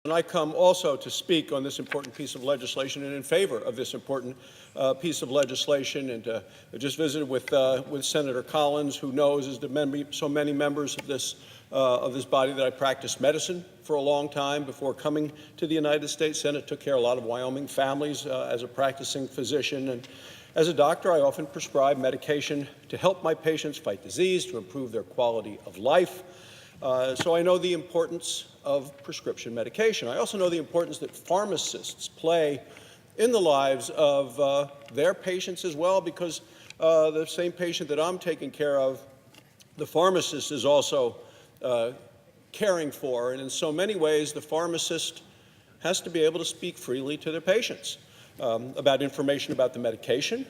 And I come also to speak on this important piece of legislation and in favor of this important piece of legislation. And I just visited with Senator Collins, who knows, as so many members of this body, that I practiced medicine for a long time before coming to the United States Senate. Took care of a lot of Wyoming families as a practicing physician. And as a doctor, I often prescribe medication to help my patients fight disease, to improve their quality of life. So I know the importance of prescription medication. I also know the importance that pharmacists play in the lives of their patients as well, because the same patient that I'm taking care of, the pharmacist is also caring for. And in so many ways, the pharmacist has to be able to speak freely to their patients about information about the medication.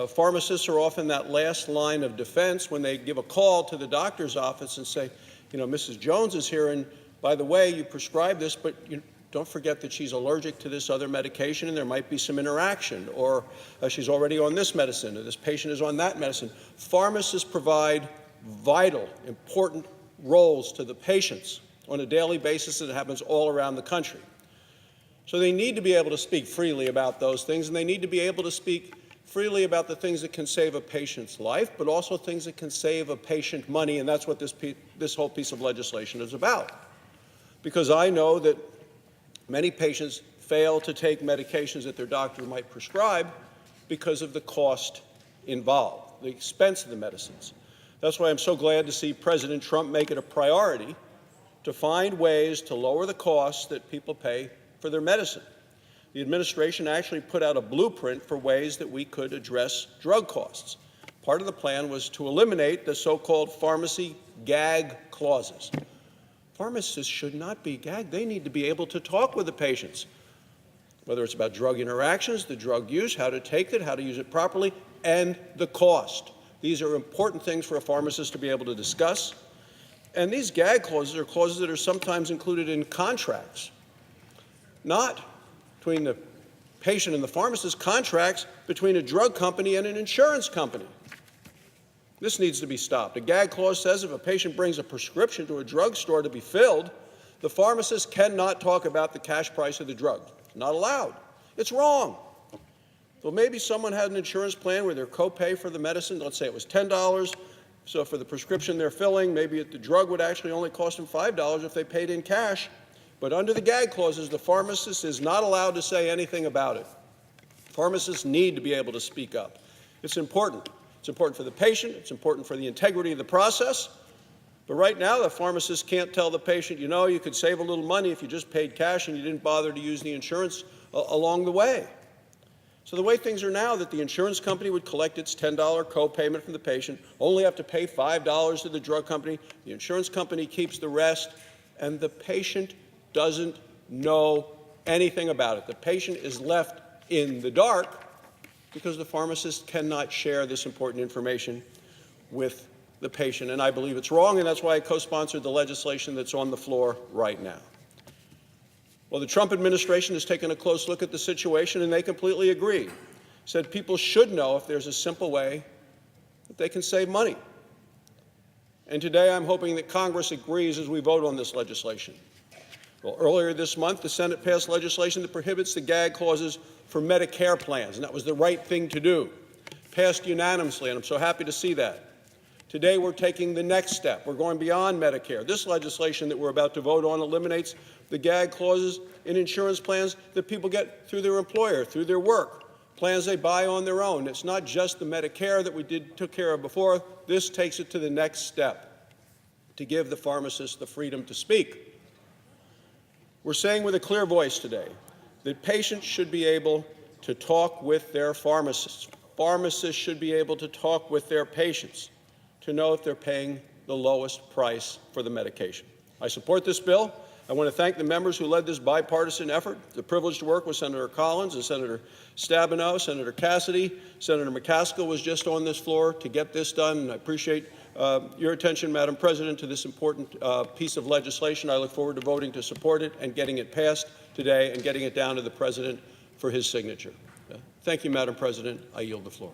Pharmacists are often that last line of defense when they give a call to the doctor's office and say, you know, Mrs. Jones is here, and by the way, you prescribed this, but you don't forget that she's allergic to this other medication and there might be some interaction, or she's already on this medicine, or this patient is on that medicine. Pharmacists provide vital, important roles to the patients on a daily basis, and it happens all around the country. So they need to be able to speak freely about those things, and they need to be able to speak freely about the things that can save a patient's life, but also things that can save a patient money, and that's what this whole piece of legislation is about. Because I know that many patients fail to take medications that their doctor might prescribe because of the cost involved, the expense of the medicines. That's why I'm so glad to see President Trump make it a priority to find ways to lower the costs that people pay for their medicine. The administration actually put out a blueprint for ways that we could address drug costs. Part of the plan was to eliminate the so-called pharmacy gag clauses. Pharmacists should not be gagged. They need to be able to talk with the patients, whether it's about drug interactions, the drug use, how to take it, how to use it properly, and the cost. These are important things for a pharmacist to be able to discuss. And these gag clauses are clauses that are sometimes included in contracts, not between the patient and the pharmacist, contracts between a drug company and an insurance company. This needs to be stopped. A gag clause says if a patient brings a prescription to a drugstore to be filled, the pharmacist cannot talk about the cash price of the drug. It's not allowed. It's wrong. So maybe someone had an insurance plan where their copay for the medicine, let's say it was $10, so for the prescription they're filling, maybe the drug would actually only cost them $5 if they paid in cash. But under the gag clauses, the pharmacist is not allowed to say anything about it. Pharmacists need to be able to speak up. It's important. It's important for the patient. It's important for the integrity of the process. But right now, the pharmacist can't tell the patient, you know, you could save a little money if you just paid cash and you didn't bother to use the insurance along the way. So the way things are now, that the insurance company would collect its $10 copayment from the patient, only have to pay $5 to the drug company, the insurance company keeps the rest, and the patient doesn't know anything about it. The patient is left in the dark because the pharmacist cannot share this important information with the patient. And I believe it's wrong, and that's why I co-sponsored the legislation that's on the floor right now. Well, the Trump administration has taken a close look at the situation, and they completely agree. Said people should know if there's a simple way that they can save money. And today I'm hoping that Congress agrees as we vote on this legislation. Well, earlier this month, the Senate passed legislation that prohibits the gag clauses for Medicare plans, and that was the right thing to do. Passed unanimously, and I'm so happy to see that. Today, we're taking the next step. We're going beyond Medicare. This legislation that we're about to vote on eliminates the gag clauses in insurance plans that people get through their employer, through their work, plans they buy on their own. It's not just the Medicare that we took care of before. This takes it to the next step, to give the pharmacist the freedom to speak. We're saying with a clear voice today that patients should be able to talk with their pharmacists. Pharmacists should be able to talk with their patients to know if they're paying the lowest price for the medication. I support this bill. I want to thank the members who led this bipartisan effort. The privilege to work with Senator Collins and Senator Stabenow, Senator Cassidy, Senator McCaskill was just on this floor to get this done, and I appreciate your attention, Madam President, to this important piece of legislation. I look forward to voting to support it and getting it passed today and getting it down to the President for his signature. Thank you, Madam President. I yield the floor.